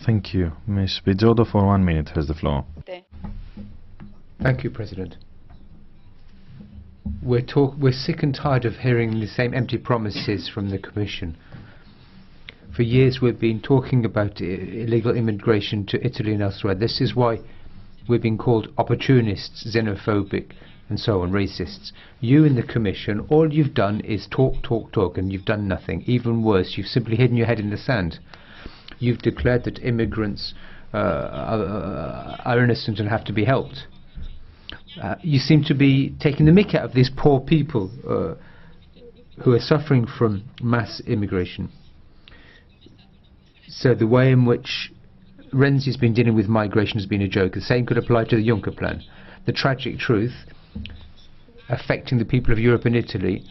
Thank you. Ms. BIZZOTTO for 1 minute has the floor. Thank you, President. We're sick and tired of hearing the same empty promises from the Commission. For years we've been talking about illegal immigration to Italy and elsewhere. This is why we've been called opportunists, xenophobic and so on, racists. You in the Commission, all you've done is talk, talk, talk, and you've done nothing. Even worse, you've simply hidden your head in the sand. You've declared that immigrants are innocent and have to be helped. You seem to be taking the mick out of these poor people who are suffering from mass immigration. So the way in which Renzi's been dealing with migration has been a joke. The same could apply to the Juncker plan. The tragic truth affecting the people of Europe and Italy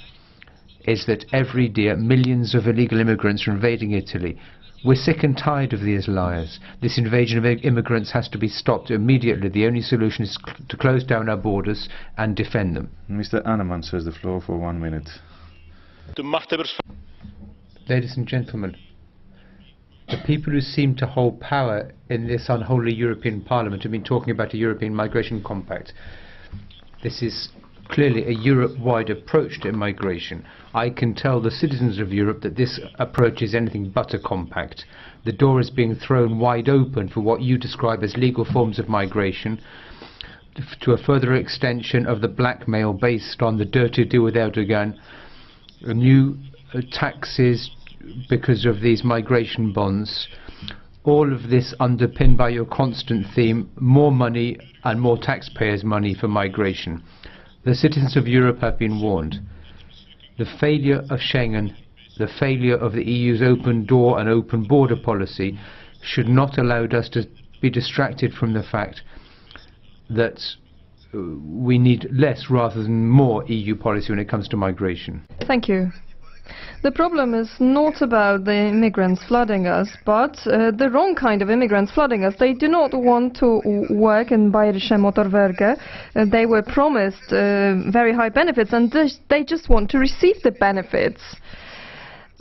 is that every day millions of illegal immigrants are invading Italy. We're sick and tired of these liars. This invasion of immigrants has to be stopped immediately. The only solution is to close down our borders and defend them. Mr. Annemans has the floor for 1 minute. Ladies and gentlemen, the people who seem to hold power in this unholy European Parliament have been talking about a European migration compact. This is clearly a Europe-wide approach to migration. I can tell the citizens of Europe that this approach is anything but a compact. The door is being thrown wide open for what you describe as legal forms of migration, to a further extension of the blackmail based on the dirty deal with Erdogan, new taxes because of these migration bonds. All of this underpinned by your constant theme, more money and more taxpayers' money for migration. The citizens of Europe have been warned. The failure of Schengen, the failure of the EU's open door and open border policy should not allow us to be distracted from the fact that we need less rather than more EU policy when it comes to migration. Thank you. The problem is not about the immigrants flooding us, but the wrong kind of immigrants flooding us. They do not want to work in Bayerische Motorwerke. They were promised very high benefits, and they just want to receive the benefits.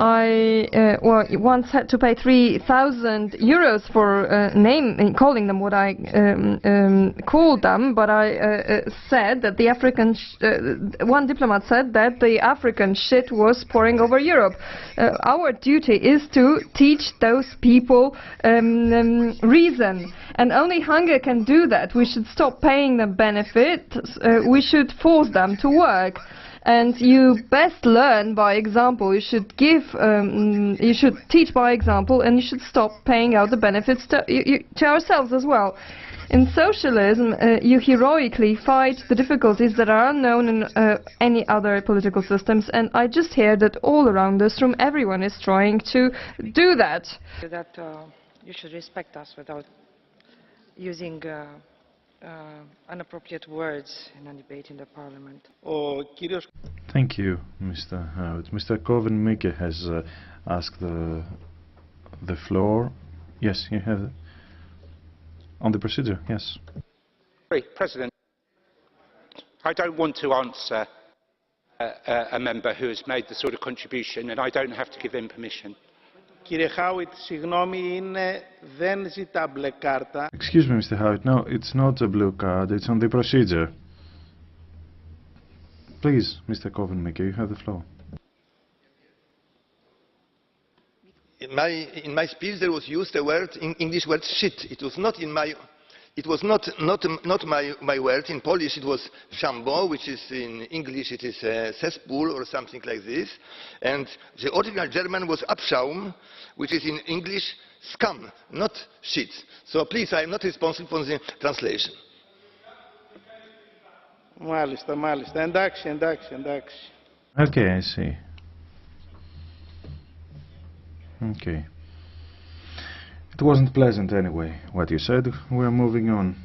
I once had to pay 3,000 euros for calling them what I called them, but I said that the African one diplomat said that the African shit was pouring over Europe. Our duty is to teach those people reason, and only hunger can do that. We should stop paying them benefits. We should force them to work. And you best learn by example. You should you should teach by example, and you should stop paying out the benefits to ourselves as well. In socialism, you heroically fight the difficulties that are unknown in any other political systems, and I just hear that all around this room, everyone is trying to do that. That you should respect us without using inappropriate words in a debate in the Parliament. Thank you, Mr. Howard. Mr. KORWIN-MIKKE has asked the floor. Yes, you have it. On the procedure, yes. President, I don't want to answer a member who has made the sort of contribution, and I don't have to give him permission. Excuse me, Mr. Howard. No, it's not a blue card. It's on the procedure. Please, Mr. KORWIN-MIKKE, you have the floor. In my speech there was used a word, in English word shit. It was not in my. It was not my word. In Polish it was szambo, which is in English it is cesspool or something like this. And the original German was Abschaum, which is in English scum, not shit. So please, I am not responsible for the translation. Okay, I see. Okay. It wasn't pleasant anyway, what you said. We're moving on.